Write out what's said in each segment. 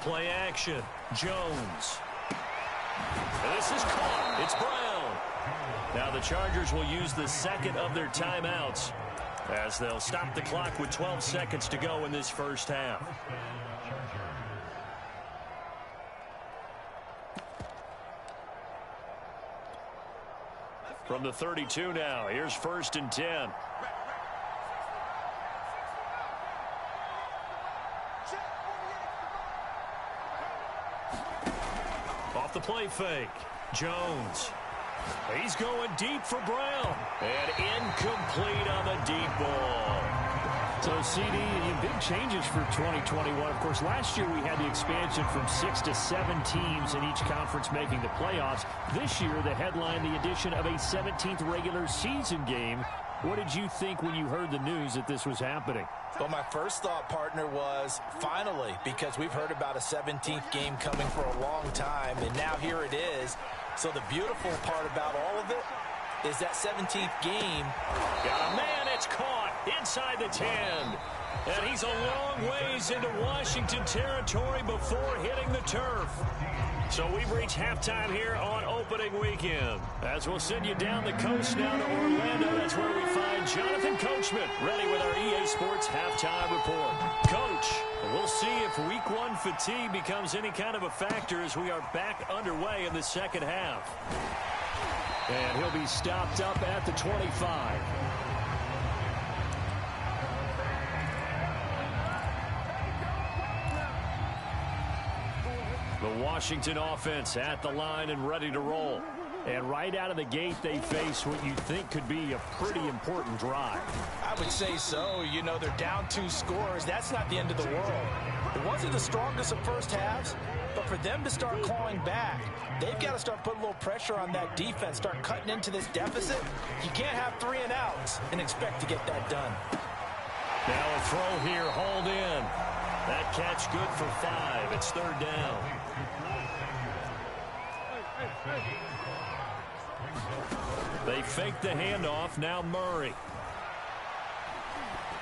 Play action. Jones. And this is caught. It's Brown. Now the Chargers will use the second of their timeouts as they'll stop the clock with 12 seconds to go in this first half. From the 32 now, here's 1st and 10. Off the play fake. Jones. He's going deep for Brown. And incomplete on the deep ball. So, CD, big changes for 2021. Of course, last year we had the expansion from 6 to 7 teams in each conference making the playoffs. This year, the headline, the addition of a 17th regular season game. What did you think when you heard the news that this was happening? Well, my first thought, partner, was finally, because we've heard about a 17th game coming for a long time, and now here it is. So the beautiful part about all of it is that 17th game. Got a man, it's caught inside the 10. And he's a long ways into Washington territory before hitting the turf. So we've reached halftime here on opening weekend. As we'll send you down the coast now to Orlando, that's where we find Jonathan Coachman ready with our EA Sports halftime report. Coach, we'll see if week 1 fatigue becomes any kind of a factor as we are back underway in the second half. And he'll be stopped up at the 25. The Washington offense at the line and ready to roll. And right out of the gate, they face what you think could be a pretty important drive. I would say so. You know, they're down 2 scores. That's not the end of the world. It wasn't the strongest of first halves, but for them to start clawing back, they've got to start putting a little pressure on that defense, start cutting into this deficit. You can't have 3 and outs and expect to get that done. Now a throw here, hauled in. That catch good for 5. It's 3rd down. They fake the handoff. Now Murray.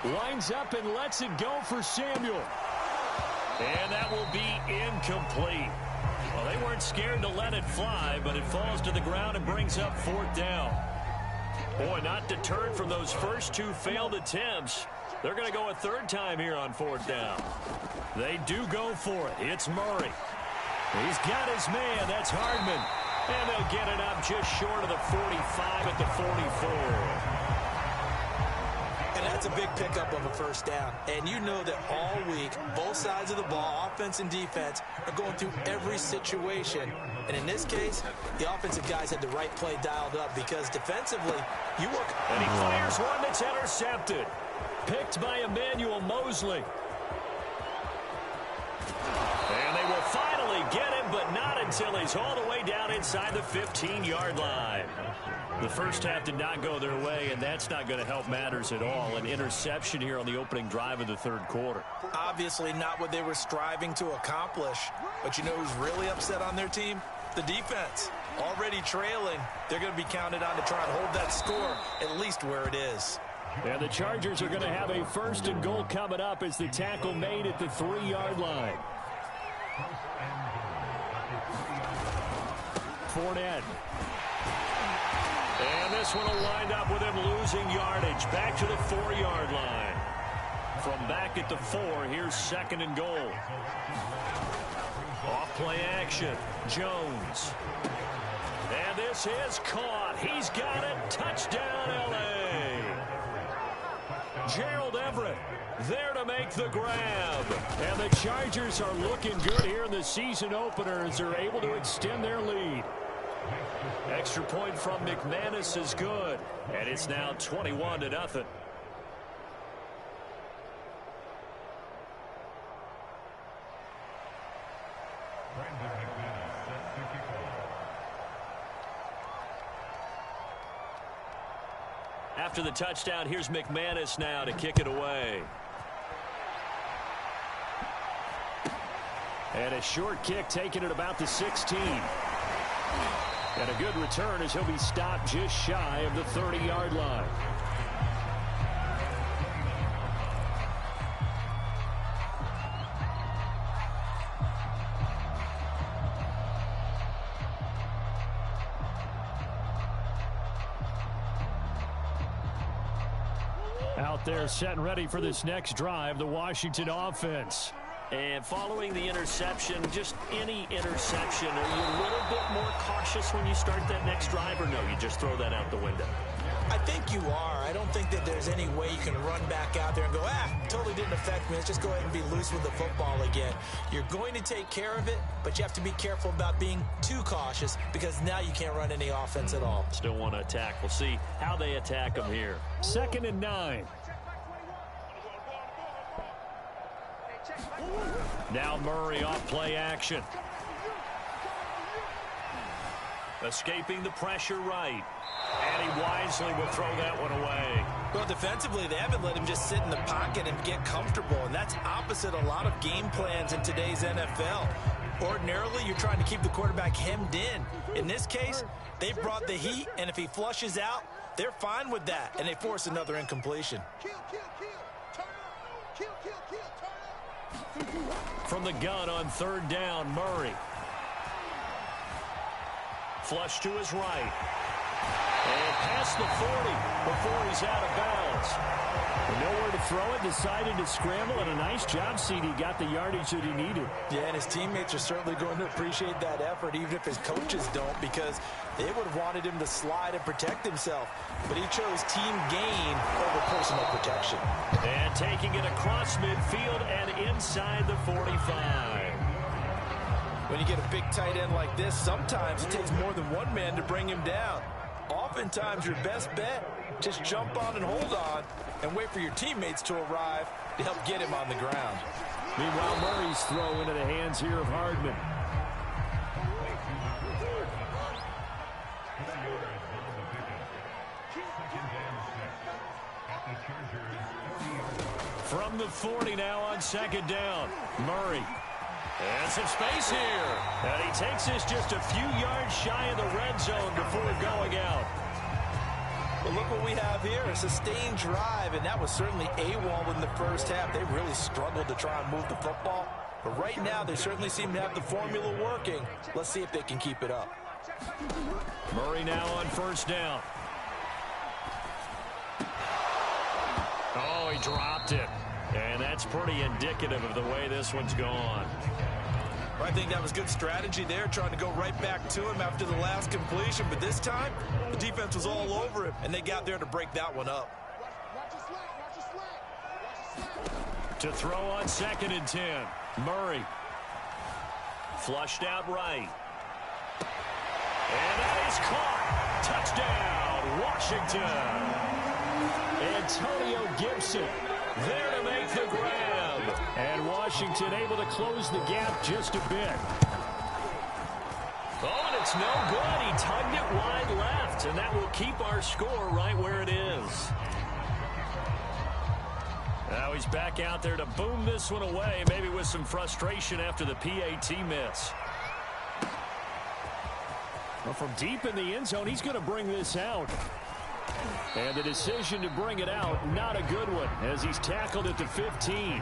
Lines up and lets it go for Samuel. And that will be incomplete. Well, they weren't scared to let it fly, but it falls to the ground and brings up 4th down. Boy, not deterred from those first 2 failed attempts. They're going to go a 3rd time here on 4th down. They do go for it. It's Murray. He's got his man. That's Hardman. And they'll get it up just short of the 45 at the 44. And that's a big pickup of a 1st down. And you know that all week, both sides of the ball, offense and defense, are going through every situation. And in this case, the offensive guys had the right play dialed up because defensively, you work. And he fires one that's intercepted. Picked by Emmanuel Mosley. And they will finally get him, but not until he's all the way down inside the 15-yard line. The first half did not go their way, and that's not going to help matters at all. An interception here on the opening drive of the 3rd quarter. Obviously not what they were striving to accomplish. But you know who's really upset on their team? The defense. Already trailing. They're going to be counted on to try and hold that score at least where it is. And the Chargers are going to have a 1st and goal coming up as the tackle made at the 3-yard line. Fournette. And this one will wind up with him losing yardage. Back to the 4-yard line. From back at the 4, here's 2nd and goal. Off play action. Jones. And this is caught. He's got it. Touchdown, L.A. Gerald Everett there to make the grab. And the Chargers are looking good here in the season opener as they're able to extend their lead. Extra point from McManus is good. And it's now 21-0. After the touchdown, here's McManus now to kick it away. And a short kick taken at about the 16. And a good return as he'll be stopped just shy of the 30-yard line. Out there set and ready for this next drive, the Washington offense. And following the interception, just any interception, are you a little bit more cautious when you start that next drive, or no, you just throw that out the window? I think you are. I don't think that there's any way you can run back out there and go, totally didn't affect me. Let's just go ahead and be loose with the football again. You're going to take care of it, but you have to be careful about being too cautious because now you can't run any offense at all. Still want to attack. We'll see how they attack them here. 2nd and 9. Now Murray off play action. Escaping the pressure right. And he wisely will throw that one away. Well, defensively, they haven't let him just sit in the pocket and get comfortable, and that's opposite a lot of game plans in today's NFL. Ordinarily, you're trying to keep the quarterback hemmed in. In this case, they brought the heat, and if he flushes out, they're fine with that, and they force another incompletion. From the gun on 3rd down, Murray. Flush to his right. And past the 40 before he's out of bounds. Nowhere to throw it, decided to scramble, and a nice job, CD. Got the yardage that he needed. Yeah, and his teammates are certainly going to appreciate that effort, even if his coaches don't, because they would have wanted him to slide and protect himself. But he chose team gain over personal protection. And taking it across midfield and inside the 45. When you get a big tight end like this, sometimes it takes more than one man to bring him down. Oftentimes, your best bet, just jump on and hold on and wait for your teammates to arrive to help get him on the ground. Meanwhile, Murray's throw into the hands here of Hardman. From the 40 now on 2nd down, Murray. And some space here. And he takes this just a few yards shy of the red zone before going out. Well, look what we have here, a sustained drive, and that was certainly AWOL in the first half. They really struggled to try and move the football. But right now, they certainly seem to have the formula working. Let's see if they can keep it up. Murray now on 1st down. Oh, he dropped it. And that's pretty indicative of the way this one's gone. I think that was good strategy there, trying to go right back to him after the last completion. But this time, the defense was all over him, and they got there to break that one up. To throw on 2nd and 10. Murray. Flushed out right. And that is caught. Touchdown, Washington. Antonio Gibson there to make the grab. And Washington able to close the gap just a bit. Oh, and it's no good. He tugged it wide left, and that will keep our score right where it is. Now he's back out there to boom this one away, maybe with some frustration after the PAT miss. Well, from deep in the end zone, he's going to bring this out. And the decision to bring it out, not a good one, as he's tackled at the 15.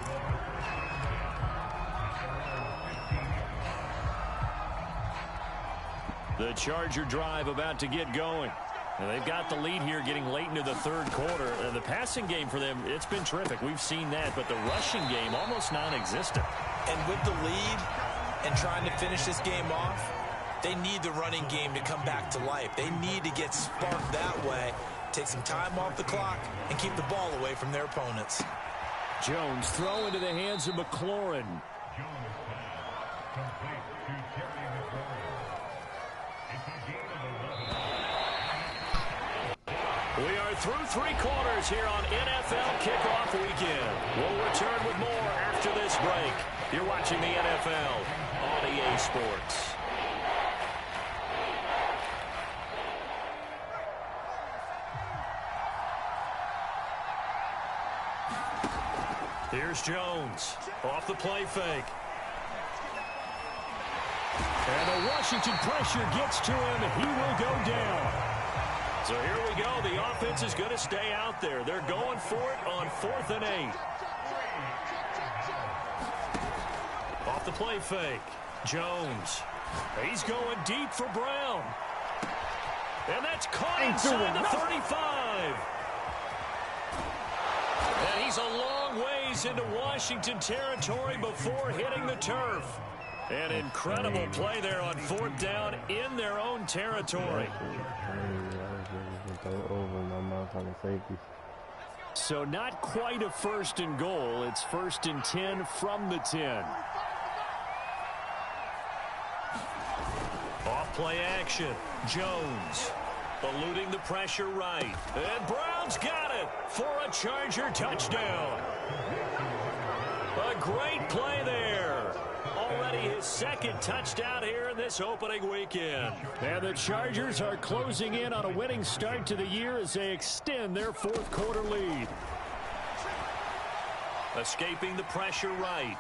The Charger drive about to get going. And they've got the lead here getting late into the 3rd quarter. And the passing game for them, it's been terrific. We've seen that, but the rushing game almost non-existent. And with the lead and trying to finish this game off, they need the running game to come back to life. They need to get sparked that way, take some time off the clock, and keep the ball away from their opponents. Jones throw into the hands of McLaurin. We are through 3 quarters here on NFL Kickoff Weekend. We'll return with more after this break. You're watching the NFL on EA Sports. Here's Jones off the play fake. And the Washington pressure gets to him, and he will go down. So here we go. The offense is going to stay out there. They're going for it on 4th and 8. Off the play fake. Jones. He's going deep for Brown. And that's caught inside the 35. And he's a long ways into Washington territory before hitting the turf. An incredible play there on 4th down in their own territory. So not quite a 1st and goal. It's 1st and 10 from the 10. Off play action. Jones eluding the pressure right. And Brown's got it for a Charger touchdown. A great play there. Already his 2nd touchdown here in this opening weekend. And the Chargers are closing in on a winning start to the year as they extend their 4th quarter lead. Escaping the pressure right.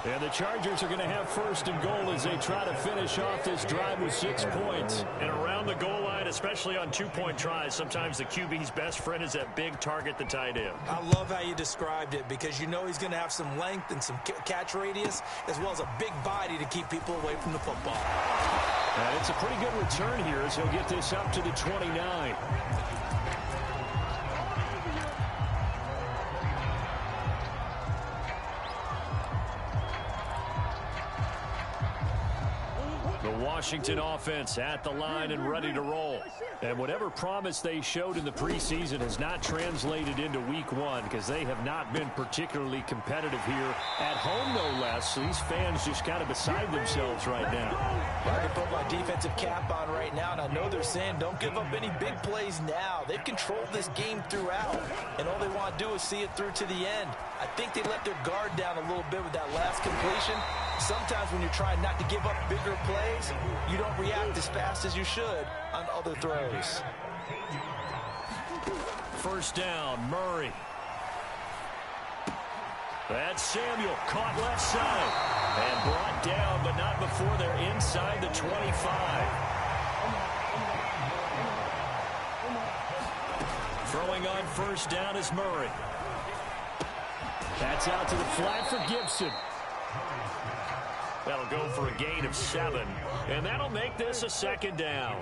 And the Chargers are going to have 1st and goal as they try to finish off this drive with 6 points. And around the goal line, especially on 2-point tries, sometimes the QB's best friend is that big target, the tight end. I love how you described it because you know he's going to have some length and some catch radius as well as a big body to keep people away from the football. And it's a pretty good return here as he'll get this up to the 29. Washington offense at the line and ready to roll. And whatever promise they showed in the preseason has not translated into week 1 because they have not been particularly competitive here at home, no less. So these fans just kind of beside themselves right now. I can put my defensive cap on right now, and I know they're saying don't give up any big plays now. They've controlled this game throughout, and all they want to do is see it through to the end. I think they let their guard down a little bit with that last completion. Sometimes when you're trying not to give up bigger plays, you don't react as fast as you should on other throws. 1st down, Murray. That's Samuel, caught left side. And brought down, but not before they're inside the 25. Throwing on 1st down is Murray. That's out to the flat for Gibson. That'll go for a gain of 7. And that'll make this a 2nd down.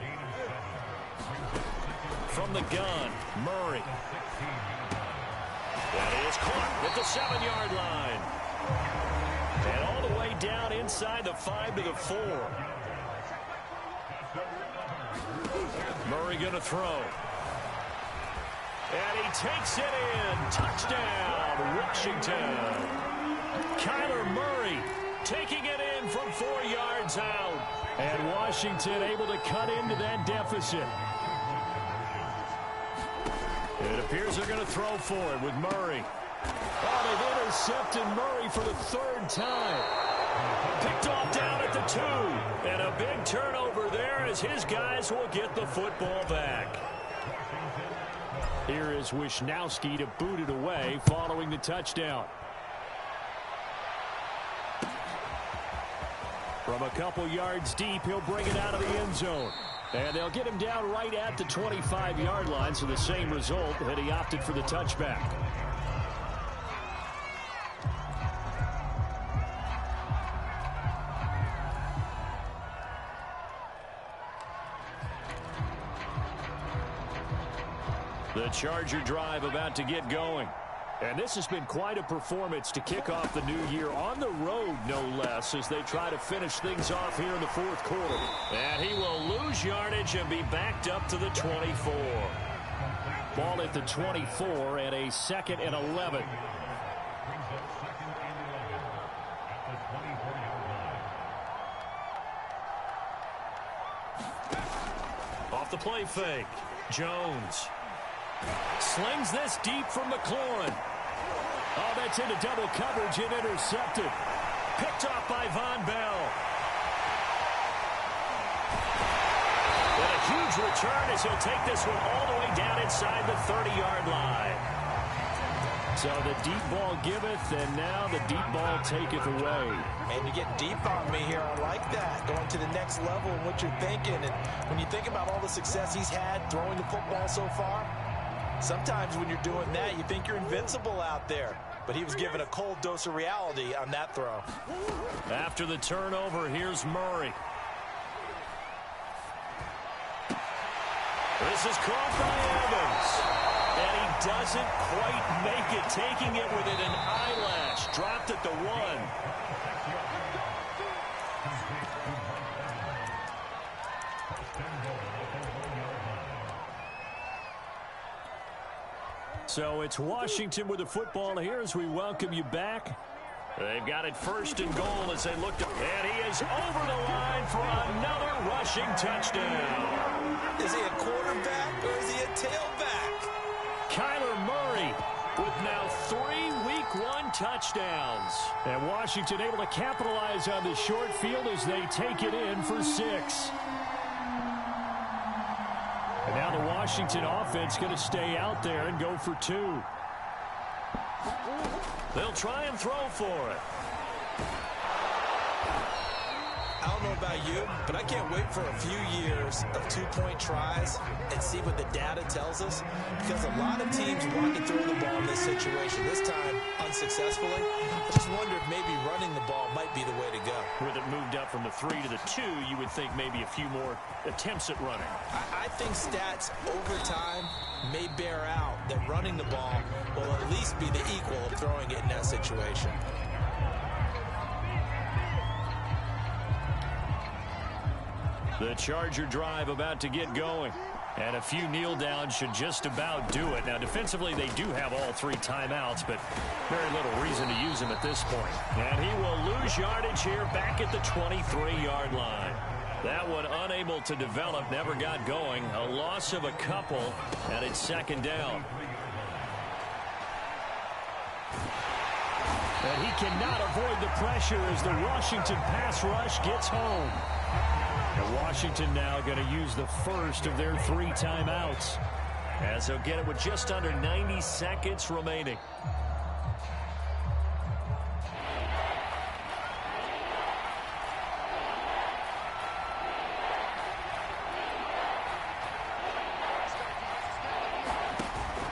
From the gun, Murray. That is caught at the 7-yard line. And all the way down inside the 5 to the 4. Murray going to throw. And he takes it in. Touchdown, Washington. Kyler Murray taking it in from 4 yards out. And Washington able to cut into that deficit. It appears they're going to throw for it with Murray. Oh, they've intercepted Murray for the 3rd time. Picked off down at the 2. And a big turnover there as his guys will get the football back. Here is Wisnowski to boot it away following the touchdown. From a couple yards deep, he'll bring it out of the end zone. And they'll get him down right at the 25-yard line, so the same result, that he opted for the touchback. The Charger drive about to get going. And this has been quite a performance to kick off the new year on the road, no less, as they try to finish things off here in the 4th quarter. And he will lose yardage and be backed up to the 24. Ball at the 24 and a 2nd and 11. Off the play fake. Jones slings this deep from McLaurin. Oh, that's into double coverage and intercepted. Picked off by Von Bell. And a huge return as he'll take this one all the way down inside the 30-yard line. So the deep ball giveth, and now the deep ball taketh away. Man, you get deep on me here. I like that. Going to the next level and what you're thinking. And when you think about all the success he's had throwing the football so far, sometimes when you're doing that, you think you're invincible out there. But he was given a cold dose of reality on that throw. After the turnover, here's Murray. This is caught by Evans. And he doesn't quite make it, taking it within an eyelash. Dropped at the 1. So it's Washington with the football here as we welcome you back. They've got it first and goal as they look to, and he is over the line for another rushing touchdown. Is he a quarterback or is he a tailback? Kyler Murray with now 3 Week 1 touchdowns. And Washington able to capitalize on the short field as they take it in for 6. And now the Washington offense going to stay out there and go for 2. They'll try and throw for it. I don't know about you, but I can't wait for a few years of 2-point tries and see what the data tells us, because a lot of teams want to throw the ball in this situation, this time unsuccessfully. I just wonder if maybe running the ball might be the way to go. With it moved up from the 3 to the 2, you would think maybe a few more attempts at running. I think stats over time may bear out that running the ball will at least be the equal of throwing it in that situation. The Charger drive about to get going. And a few kneel downs should just about do it. Now, defensively, they do have all 3 timeouts, but very little reason to use them at this point. And he will lose yardage here back at the 23-yard line. That one unable to develop, never got going. A loss of a couple, and it's second down. And he cannot avoid the pressure as the Washington pass rush gets home. And Washington now going to use the first of their 3 timeouts, as they'll get it with just under 90 seconds remaining.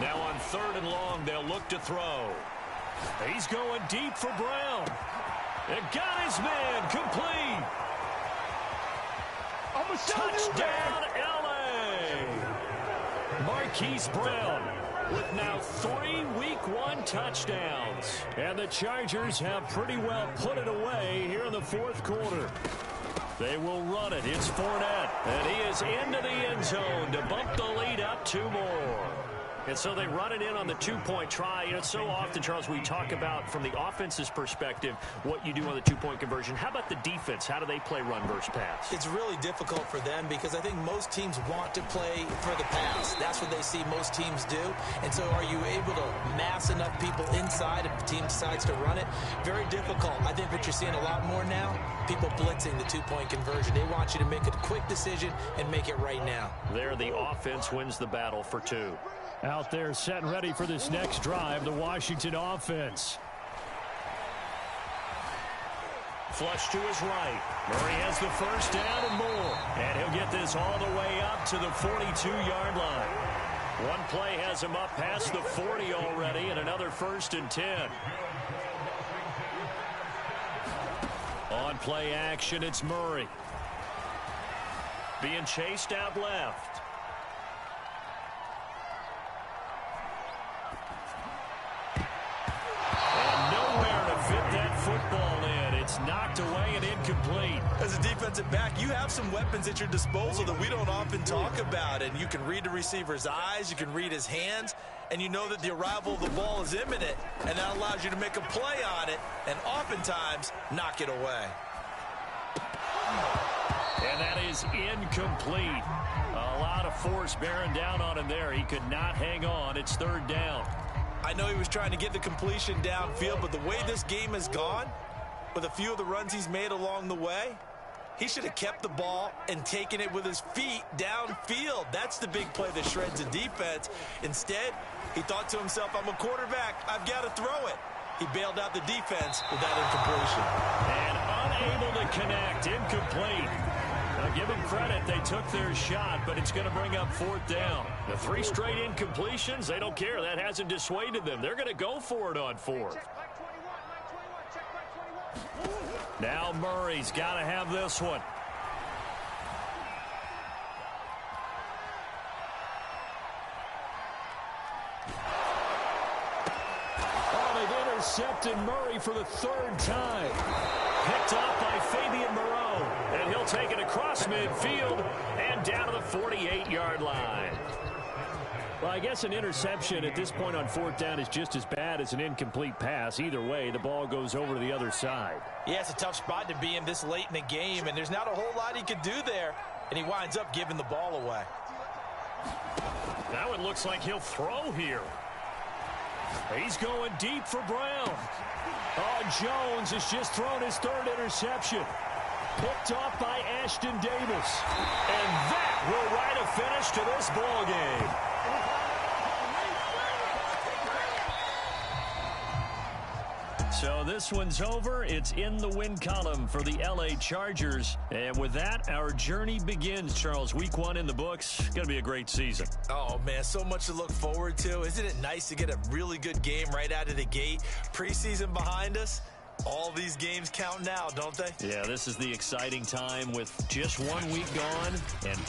Now on 3rd and long, they'll look to throw. He's going deep for Brown. It got his man complete. Touchdown, L.A. Marquise Brown with now 3 Week 1 touchdowns. And the Chargers have pretty well put it away here in the 4th quarter. They will run it. It's Fournette, and he is into the end zone to bump the lead up 2 more. And so they run it in on the 2-point try. You know, so often, Charles, we talk about from the offense's perspective what you do on the 2-point conversion. How about the defense? How do they play run versus pass? It's really difficult for them because I think most teams want to play for the pass. That's what they see most teams do. And so are you able to mass enough people inside if the team decides to run it? Very difficult. I think what you're seeing a lot more now, people blitzing the 2-point conversion. They want you to make a quick decision and make it right now. There, the offense wins the battle for 2. Out there set and ready for this next drive, the Washington offense. Flush to his right. Murray has the first down and more. And he'll get this all the way up to the 42-yard line. One play has him up past the 40 already, and another 1st and 10. On play action, it's Murray. Being chased out left. Football in. It's knocked away and incomplete. As a defensive back, you have some weapons at your disposal that we don't often talk about. And you can read the receiver's eyes, you can read his hands, and you know that the arrival of the ball is imminent. And that allows you to make a play on it and oftentimes knock it away. And that is incomplete. A lot of force bearing down on him there. He could not hang on. It's 3rd down. I know he was trying to get the completion downfield, but the way this game has gone, with a few of the runs he's made along the way, he should have kept the ball and taken it with his feet downfield. That's the big play that shreds the defense. Instead, he thought to himself, I'm a quarterback, I've got to throw it. He bailed out the defense with that incompletion. And unable to connect, incomplete. Now give them credit, they took their shot, but it's going to bring up 4th down. The 3 straight incompletions, they don't care. That hasn't dissuaded them. They're going to go for it on 4th. Now Murray's got to have this one. intercepting Murray for the third time. Picked off by Fabian Moreau. And he'll take it across midfield and down to the 48-yard line. Well, I guess an interception at this point on fourth down is just as bad as an incomplete pass. Either way, the ball goes over to the other side. Yeah, it's a tough spot to be in this late in the game, and there's not a whole lot he could do there. And he winds up giving the ball away. Now it looks like he'll throw here. He's going deep for Brown. Oh, Jones has just thrown his third interception. Picked off by Ashton Davis. And that will write a finish to this ball game. So this one's over. It's in the win column for the L.A. Chargers. And with that, our journey begins, Charles. Week 1 in the books. Going to be a great season. Oh, man, so much to look forward to. Isn't it nice to get a really good game right out of the gate? Preseason behind us. All these games count now, don't they? Yeah, this is the exciting time with just 1 week gone and